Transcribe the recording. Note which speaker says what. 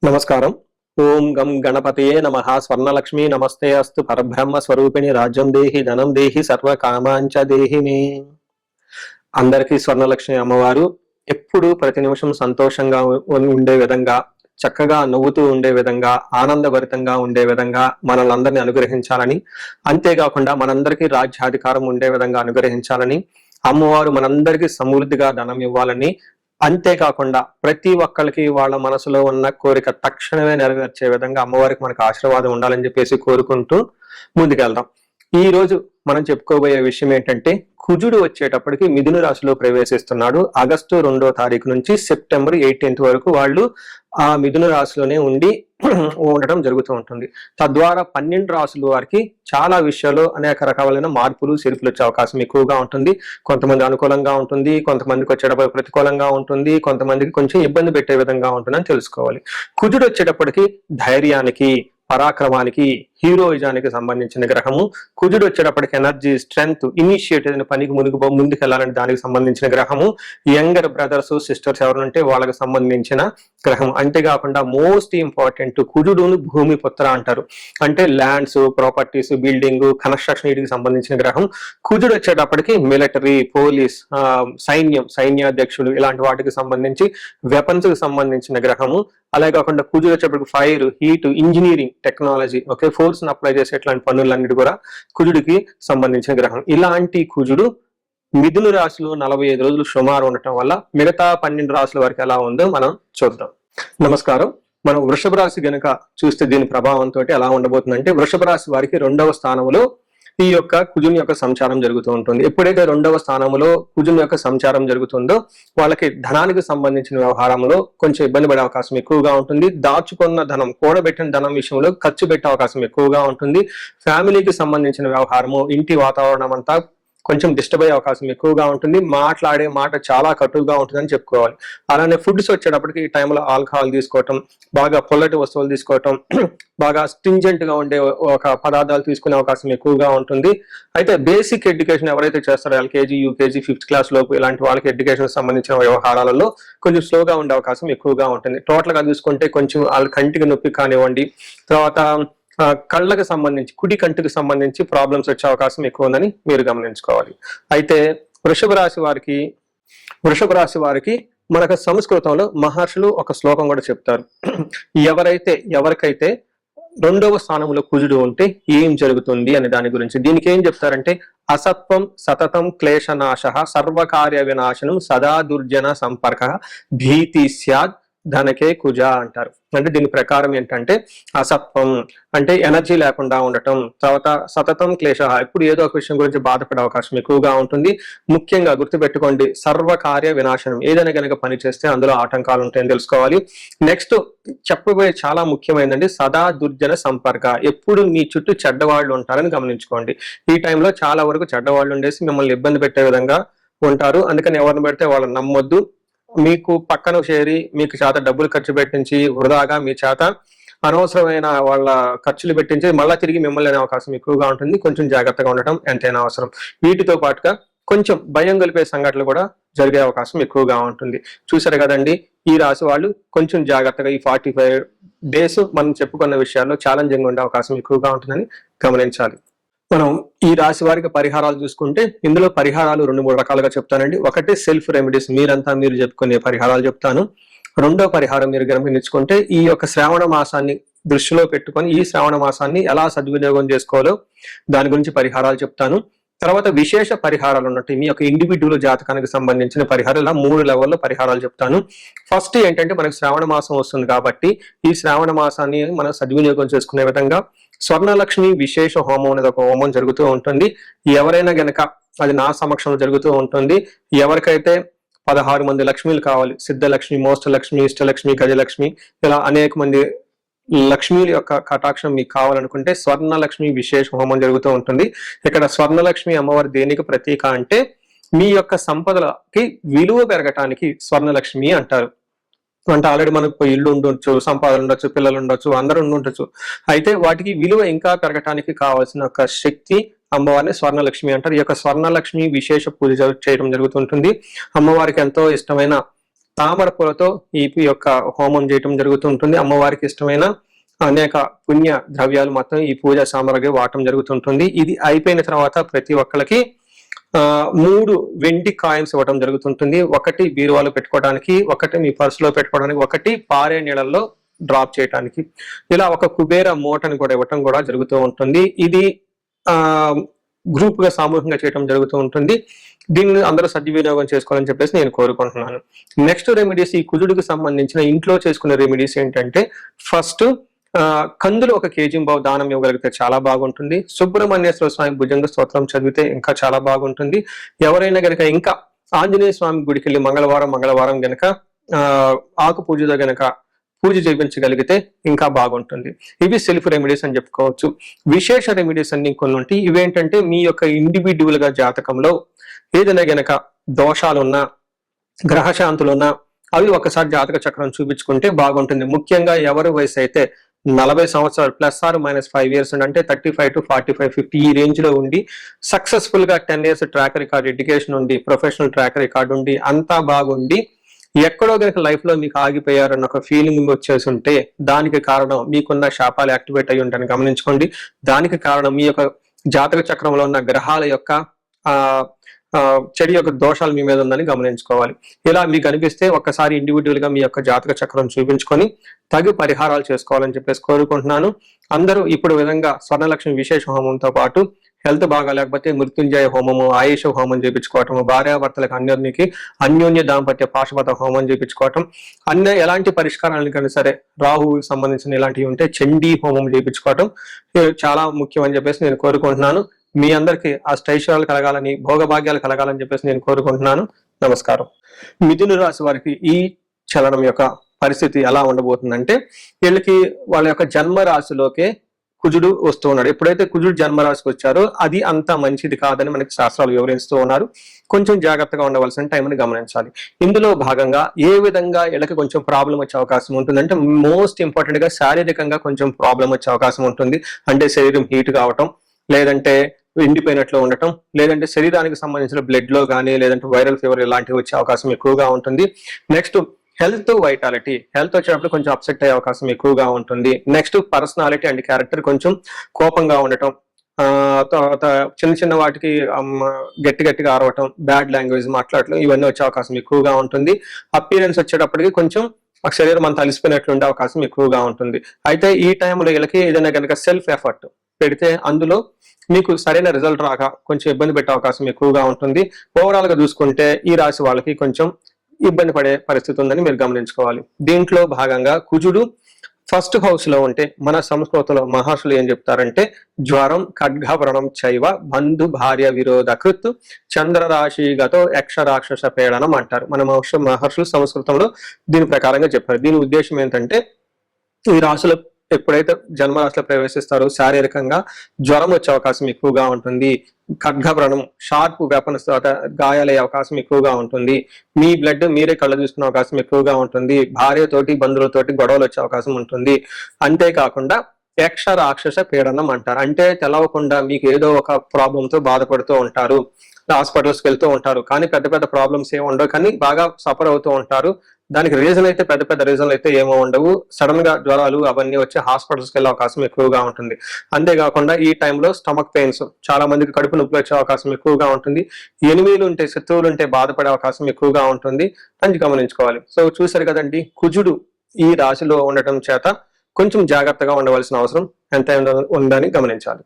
Speaker 1: నమస్కారం. ఓం గం గణపతయే నమః. స్వర్ణలక్ష్మి నమస్తే అస్తు. పరబ్రహ్మ స్వరూపిణి రాజ్యం దేహి ధనం దేహి సర్వ కామాంచ దేహి మే. అందరికీ స్వర్ణలక్ష్మి అమ్మవారు ఎప్పుడు ప్రతి నిమిషం సంతోషంగా ఉండే విధంగా, చక్కగా నవ్వుతూ ఉండే విధంగా, ఆనందభరితంగా ఉండే విధంగా మనల్ని అనుగ్రహించాలని, అంతేకాకుండా మనందరికీ రాజ్యాధికారం ఉండే విధంగా అనుగ్రహించాలని, అమ్మవారు మనందరికీ సమృద్ధిగా ధనం ఇవ్వాలని, అంతేకాకుండా ప్రతి ఒక్కరికి వాళ్ళ మనసులో ఉన్న కోరిక తక్షణమే నెరవేర్చే విధంగా అమ్మవారికి మనకు ఆశీర్వాదం ఉండాలని చెప్పేసి కోరుకుంటూ ముందుకెళ్దాం. ఈ రోజు మనం చెప్పుకోబోయే విషయం ఏంటంటే, కుజుడు వచ్చేటప్పటికి మిథున రాశిలో ప్రవేశిస్తున్నాడు. ఆగస్టు 2వ తారీఖు నుంచి సెప్టెంబర్ 18th వరకు వాళ్ళు ఆ మిథున రాశిలోనే ఉండటం జరుగుతూ ఉంటుంది. తద్వారా 12 రాశుల వారికి చాలా విషయాల్లో అనేక రకాలైన మార్పులు చేర్పులు వచ్చే అవకాశం ఎక్కువగా ఉంటుంది. కొంతమంది అనుకూలంగా ఉంటుంది, కొంతమందికి వచ్చేటప్పుడు ప్రతికూలంగా ఉంటుంది, కొంతమందికి కొంచెం ఇబ్బంది పెట్టే విధంగా ఉంటుందని తెలుసుకోవాలి. కుజుడు వచ్చేటప్పటికి ధైర్యానికి, పరాక్రమానికి, హీరోయిజానికి సంబంధించిన గ్రహము. కుజుడు వచ్చేటప్పటికి ఎనర్జీ, స్ట్రెంగ్త్, ఇనిషియేటివ్ పనికి ముందుకెళ్లాలని దానికి సంబంధించిన గ్రహము. యంగర్ బ్రదర్స్ సిస్టర్స్ ఎవరుంటే వాళ్ళకి సంబంధించిన గ్రహం. అంతేకాకుండా మోస్ట్ ఇంపార్టెంట్, కుజుడును భూమి పుత్ర అంటారు. అంటే ల్యాండ్స్, ప్రాపర్టీస్, బిల్డింగ్, కన్స్ట్రక్షన్ వీటికి సంబంధించిన గ్రహం. కుజుడు వచ్చేటప్పటికి మిలిటరీ, పోలీస్, సైన్యాధ్యక్షుడు ఇలాంటి వాటికి సంబంధించి, వెపన్స్ కి సంబంధించిన గ్రహము. అలాగే కాకుండా కుజుడు వచ్చేటప్పటికి fire, heat, engineering, technology, force apply చేసే ఇట్లాంటి పనులన్నిటి కూడా కుజుడికి సంబంధించిన గ్రహం. ఇలాంటి కుజుడు మిథున రాశిలో 45 రోజులు సుమారు ఉండటం వల్ల మిగతా 12 రాశుల వరకు ఎలా ఉందో మనం చూద్దాం. నమస్కారం. మనం వృషభ రాశి గనక చూస్తే దీని ప్రభావంతో ఎలా ఉండబోతుందంటే, వృషభ రాశి వారికి 2వ స్థానంలో ఈ యొక్క కుజుని యొక్క సంచారం జరుగుతూ ఉంటుంది. ఎప్పుడైతే 2వ స్థానంలో కుజుని యొక్క సంచారం జరుగుతుందో వాళ్ళకి ధనానికి సంబంధించిన వ్యవహారంలో కొంచెం ఇబ్బంది పడే అవకాశం ఎక్కువగా ఉంటుంది. దాచుకున్న ధనం, కూడబెట్టిన ధనం విషయంలో ఖర్చు పెట్టే అవకాశం ఎక్కువగా ఉంటుంది. ఫ్యామిలీకి సంబంధించిన వ్యవహారము, ఇంటి వాతావరణం అంతా కొంచెం డిస్టర్బ్ అయ్యే అవకాశం ఎక్కువగా ఉంటుంది. మాట్లాడే మాట చాలా కటువుగా ఉంటుందని చెప్పుకోవాలి. అలానే ఫుడ్స్ వచ్చేటప్పటికి ఈ టైంలో ఆల్కహాల్ తీసుకోవటం, బాగా పొల్లటి వస్తువులు తీసుకోవటం, బాగా స్టింజెంట్ గా ఉండే ఒక పదార్థాలు తీసుకునే అవకాశం ఎక్కువగా ఉంటుంది. అయితే బేసిక్ ఎడ్యుకేషన్ ఎవరైతే చేస్తారో, ఎల్కేజీ, యూకేజీ, 5th క్లాస్ లోపు ఇలాంటి వాళ్ళకి ఎడ్యుకేషన్ సంబంధించిన వ్యవహారాలలో కొంచెం స్లోగా ఉండే అవకాశం ఎక్కువగా ఉంటుంది. టోటల్ గా చూసుకుంటే కొంచెం వాళ్ళ కంటికి నొప్పి కానివ్వండి, తర్వాత కళ్ళకు సంబంధించి, కుడి కంటికి సంబంధించి ప్రాబ్లమ్స్ వచ్చే అవకాశం ఎక్కువ ఉందని మీరు గమనించుకోవాలి. అయితే వృషభ రాశి వారికి మనకు సంస్కృతంలో మహర్షులు ఒక శ్లోకం కూడా చెప్తారు. ఎవరికైతే 2వ స్థానంలో కుజుడు ఉంటే ఏం జరుగుతుంది అనే దాని గురించి. దీనికి ఏం చెప్తారంటే, అసత్వం సతతం క్లేశనాశ సర్వకార్య వినాశనం సదా దుర్జన సంపర్క భీతి స్యాద్ ధనకే కుజ అంటారు. అంటే దీని ప్రకారం ఏంటంటే, అసత్వం అంటే ఎనర్జీ లేకుండా ఉండటం, తర్వాత సతతం క్లేశ, ఇప్పుడు ఏదో ఒక విషయం గురించి బాధపడే అవకాశం ఎక్కువగా ఉంటుంది. ముఖ్యంగా గుర్తుపెట్టుకోండి, సర్వకార్య వినాశనం, ఏదైనా కనుక పని చేస్తే అందులో ఆటంకాలు ఉంటాయని తెలుసుకోవాలి. నెక్స్ట్ చెప్పబోయే చాలా ముఖ్యమైనది సదా దుర్జన సంపర్క. ఎప్పుడు మీ చుట్టూ చెడ్డవాళ్ళు ఉంటారని గమనించుకోండి. ఈ టైంలో చాలా వరకు చెడ్డవాళ్ళు ఉండేసి మిమ్మల్ని ఇబ్బంది పెట్టే విధంగా ఉంటారు. అందుకని ఎవరిని పెడితే వాళ్ళని నమ్మొద్దు. మీకు పక్కన చేరి మీకు చేత డబ్బులు ఖర్చు పెట్టించి వృధాగా మీ చేత అనవసరమైన వాళ్ళ ఖర్చులు పెట్టించి మళ్ళా తిరిగి మిమ్మల్ని అనే అవకాశం ఎక్కువగా ఉంటుంది. కొంచెం జాగ్రత్తగా ఉండటం ఎంతైనా అవసరం. వీటితో పాటుగా కొంచెం భయం కలిపే సంఘటనలు కూడా జరిగే అవకాశం ఎక్కువగా ఉంటుంది. చూసారు కదండి, ఈ రాశి వాళ్ళు కొంచెం జాగ్రత్తగా ఈ 45 days మనం చెప్పుకున్న విషయాల్లో ఛాలెంజింగ్ ఉండే అవకాశం ఎక్కువగా ఉంటుందని గమనించాలి. మనం ఈ రాశి వారికి పరిహారాలు చూసుకుంటే, ఇందులో పరిహారాలు 2-3 రకాలుగా చెప్తానండి. ఒకటి సెల్ఫ్ రెమెడీస్, మీరు చెప్పుకునే పరిహారాలు చెప్తాను. 2వ పరిహారం మీరు గమనించుకుంటే, ఈ యొక్క శ్రావణ మాసాన్ని దృష్టిలో పెట్టుకొని ఈ శ్రావణ మాసాన్ని ఎలా సద్వినియోగం చేసుకోవాలో దాని గురించి పరిహారాలు చెప్తాను. తర్వాత విశేష పరిహారాలు ఉన్నట్టు మీ యొక్క ఇండివిడ్యువల్ జాతకానికి సంబంధించిన పరిహారాలు, 3 లెవెల్లో పరిహారాలు చెప్తాను. ఫస్ట్ ఏంటంటే, మనకు శ్రావణ మాసం వస్తుంది కాబట్టి ఈ శ్రావణ మాసాన్ని మనం సద్వినియోగం చేసుకునే విధంగా స్వర్ణలక్ష్మి విశేష హోమం అనేది ఒక హోమం జరుగుతూ ఉంటుంది. ఎవరైనా గనక, అది నా సమక్షంలో జరుగుతూ ఉంటుంది, ఎవరికైతే 16 మంది లక్ష్మీలు కావాలి, సిద్ధలక్ష్మి, మోష్టలక్ష్మి, ఇష్టలక్ష్మి, గజలక్ష్మి, ఇలా అనేక మంది లక్ష్మీల యొక్క కటాక్షం మీకు కావాలనుకుంటే స్వర్ణలక్ష్మి విశేష హోమం జరుగుతూ ఉంటుంది. ఇక్కడ స్వర్ణలక్ష్మి అమ్మవారి దేనికి ప్రతీక అంటే, మీ యొక్క సంపదలకి విలువ పెరగటానికి స్వర్ణలక్ష్మి అంటారు. అంటే ఆల్రెడీ మనకు ఇల్లు ఉండొచ్చు, సంపాదన ఉండొచ్చు, పిల్లలు ఉండొచ్చు, అందరూ ఉండొచ్చు. అయితే వాటికి విలువ ఇంకా పెరగటానికి కావాల్సిన ఒక శక్తి అమ్మవారిని స్వర్ణలక్ష్మి అంటారు. ఈ యొక్క స్వర్ణలక్ష్మి విశేష పూజ చేయడం జరుగుతుంటుంది. అమ్మవారికి ఎంతో ఇష్టమైన తామర పూలతో ఈ యొక్క హోమం చేయటం జరుగుతుంటుంది. అమ్మవారికి ఇష్టమైన అనేక పుణ్య ద్రవ్యాలు మొత్తం ఈ పూజా సామాగ్రి వాడటం జరుగుతుంటుంది. ఇది అయిపోయిన తర్వాత ప్రతి ఒక్కరికి 3 వెండి కాయిన్స్ ఇవ్వడం జరుగుతుంటుంది. ఒకటి బీరువాలో పెట్టుకోవడానికి, ఒకటి మీ పర్సులో పెట్టుకోవడానికి, ఒకటి పారే నీళ్ళల్లో డ్రాప్ చేయడానికి. ఇలా ఒక కుబేర మూటని కూడా ఇవ్వటం కూడా జరుగుతూ ఉంటుంది. ఇది గ్రూప్ గా సామూహికంగా చేయడం జరుగుతూ ఉంటుంది. దీన్ని అందరూ సద్వినియోగం చేసుకోవాలని చెప్పేసి నేను కోరుకుంటున్నాను. నెక్స్ట్ రెమెడీస్, ఈ కుజుడికి సంబంధించిన ఇంట్లో చేసుకునే రెమెడీస్ ఏంటంటే, ఫస్ట్ కందులు 1 kg దానం ఇవ్వగలిగితే చాలా బాగుంటుంది. సుబ్రహ్మణ్యేశ్వర స్వామి భుజంగ స్తోత్రం చదివితే ఇంకా చాలా బాగుంటుంది. ఎవరైనా గనక ఇంకా ఆంజనేయ స్వామి గుడికి వెళ్ళి మంగళవారం గనక ఆకు పూజతో గనక పూజ చేయించగలిగితే ఇంకా బాగుంటుంది. ఇవి సెల్ఫ్ రెమెడీస్ అని చెప్పుకోవచ్చు. విశేష రెమెడీస్ అన్ని కొన్ని ఉంటాయి. ఇవేంటంటే మీ యొక్క ఇండివిడ్యువల్ గా జాతకంలో ఏదైనా గనక దోషాలున్నా, గ్రహశాంతులున్నా అవి ఒకసారి జాతక చక్రం చూపించుకుంటే బాగుంటుంది. ముఖ్యంగా ఎవరి వయసు అయితే 40 సంవత్సరాలు +or-5 years అంటే 35 to 45, 50 ఈ రేంజ్ లో ఉండి సక్సెస్ఫుల్ గా 10 years ట్రాక్ రికార్డ్, ఎడ్యుకేషన్ ఉండి, ప్రొఫెషనల్ ట్రాక్ రికార్డ్ ఉండి, అంతా బాగుండి ఎక్కడో కనుక లైఫ్ లో మీకు ఆగిపోయారన్న ఒక ఫీలింగ్ వచ్చేసి ఉంటే దానికి కారణం మీకున్న శాపాలు యాక్టివేట్ అయ్యి ఉంటాయని గమనించుకోండి. దానికి కారణం మీ యొక్క జాతక చక్రంలో ఉన్న గ్రహాల యొక్క చెడు యొక్క దోషాలు మీ మీద ఉందని గమనించుకోవాలి. ఇలా మీకు అనిపిస్తే ఒక్కసారి ఇండివిడ్యువల్ గా మీ యొక్క జాతక చక్రం చూపించుకొని తగు పరిహారాలు చేసుకోవాలని చెప్పేసి కోరుకుంటున్నాను. అందరూ ఇప్పుడు విధంగా స్వర్ణలక్ష్మి విశేష హోమంతో పాటు హెల్త్ బాగా లేకపోతే మృత్యుంజయ హోమము, ఆయుష హోమం చేయించుకోవటము, భార్యాభర్తలకు అన్యోన్యకి అన్యోన్య దాంపత్య పాశుపత హోమం చేయించుకోవటం, ఎలాంటి పరిష్కారాలను కానీ సరే రాహువుకి సంబంధించిన ఇలాంటివి ఉంటే చండీ హోమం చేయించుకోవటం చాలా ముఖ్యం అని చెప్పేసి నేను కోరుకుంటున్నాను. మీ అందరికి అష్టైశ్వర్యాలు కలగాలని, భోగభాగ్యాలు కలగాలని చెప్పేసి నేను కోరుకుంటున్నాను. నమస్కారం. మిథున రాశి వారికి ఈ చలనం యొక్క పరిస్థితి ఎలా ఉండబోతుందంటే, వీళ్ళకి వాళ్ళ యొక్క జన్మ రాశిలోకే కుజుడు వస్తూ ఉన్నాడు. ఎప్పుడైతే కుజుడు జన్మరాశికి వచ్చారో అది అంత మంచిది కాదని మనకి శాస్త్రాలు వివరిస్తూ ఉన్నారు. కొంచెం జాగ్రత్తగా ఉండవలసిన టైం అని గమనించాలి. ఇందులో భాగంగా ఏ విధంగా వీళ్ళకి కొంచెం ప్రాబ్లం వచ్చే అవకాశం ఉంటుందంటే, మోస్ట్ ఇంపార్టెంట్ గా శారీరకంగా కొంచెం ప్రాబ్లం వచ్చే అవకాశం ఉంటుంది. అంటే శరీరం హీట్ కావటం, లేదంటే ఎండిపోయినట్లు ఉండటం, లేదంటే శరీరానికి సంబంధించిన బ్లడ్ లో కానీ లేదంటే వైరల్ ఫీవర్ ఇలాంటివి వచ్చే అవకాశం ఎక్కువగా ఉంటుంది. నెక్స్ట్ హెల్త్ వైటాలిటీ, హెల్త్ వచ్చేటప్పుడు కొంచెం అప్సెట్ అయ్యే అవకాశం ఎక్కువగా ఉంటుంది. నెక్స్ట్ పర్సనాలిటీ అండ్ క్యారెక్టర్ కొంచెం కోపంగా ఉండటం, తర్వాత చిన్న వాటికి గట్టిగా అరవటం, బ్యాడ్ లాంగ్వేజ్ మాట్లాడటం, ఇవన్నీ వచ్చే అవకాశం ఎక్కువగా ఉంటుంది. అపీరెన్స్ వచ్చేటప్పటికి కొంచెం శరీరం అంతా అలిసిపోయినట్లు ఉండే అవకాశం ఎక్కువగా ఉంటుంది. అయితే ఈ టైంలో వీళ్ళకి ఏదైనా కనుక సెల్ఫ్ ఎఫర్ట్ పెడితే అందులో మీకు సరైన రిజల్ట్ రాక కొంచెం ఇబ్బంది పెట్టే అవకాశం ఎక్కువగా ఉంటుంది. ఓవరాల్ గా చూసుకుంటే ఈ రాశి వాళ్ళకి కొంచెం ఇబ్బంది పడే పరిస్థితి ఉందని మీరు గమనించుకోవాలి. దీంట్లో భాగంగా కుజుడు ఫస్ట్ హౌస్ లో ఉంటే మన సంస్కృతిలో మహర్షులు ఏం చెప్తారంటే, జ్వరం ఖడ్గవ్రణం చైవ బంధు భార్య విరోధకృత్ చంద్రరాశిగతో యక్ష రాక్షస పీడనం అంటారు. మన మహర్షులు సంస్కృతంలో దీని ప్రకారంగా చెప్పారు. దీని ఉద్దేశం ఏంటంటే, ఈ రాశులు ఎప్పుడైతే జన్మరాశిలో ప్రవేశిస్తారో శారీరకంగా జ్వరం వచ్చే అవకాశం ఎక్కువగా ఉంటుంది. ఖడ్గవ్రణం, షార్ప్ వెపన్స్ గాయాలయ్యే అవకాశం ఎక్కువగా ఉంటుంది. మీ బ్లడ్ మీరే కళ్ళు చూసుకునే అవకాశం ఎక్కువగా ఉంటుంది. భార్యతోటి, బంధువులతోటి గొడవలు వచ్చే అవకాశం ఉంటుంది. అంతేకాకుండా యక్ష రాక్షస పీడనం అంటారు. అంటే తెలవకుండా మీకు ఏదో ఒక ప్రాబ్లంతో బాధపడుతూ ఉంటారు, హాస్పిటల్స్కి వెళ్తూ ఉంటారు, కానీ పెద్ద ప్రాబ్లమ్స్ ఏమి ఉండవు, కానీ బాగా సఫర్ అవుతూ ఉంటారు. దానికి రీజన్ అయితే పెద్ద రీజన్లు అయితే ఏమో ఉండవు. సడన్ గా జ్వరాలు అవన్నీ వచ్చి హాస్పిటల్స్కి వెళ్ళే అవకాశం ఎక్కువగా ఉంటుంది. అంతేకాకుండా ఈ టైంలో స్టమక్ పెయిన్స్, చాలా మందికి కడుపు నొప్పులు వచ్చే అవకాశం ఎక్కువగా ఉంటుంది. ఎనిమిలు ఉంటే, శత్రువులు ఉంటే బాధపడే అవకాశం ఎక్కువగా ఉంటుంది అని గమనించుకోవాలి. సో చూసారు కదండి, కుజుడు ఈ రాశిలో ఉండటం చేత కొంచెం జాగ్రత్తగా ఉండవలసిన అవసరం ఎంత ఉందని గమనించాలి.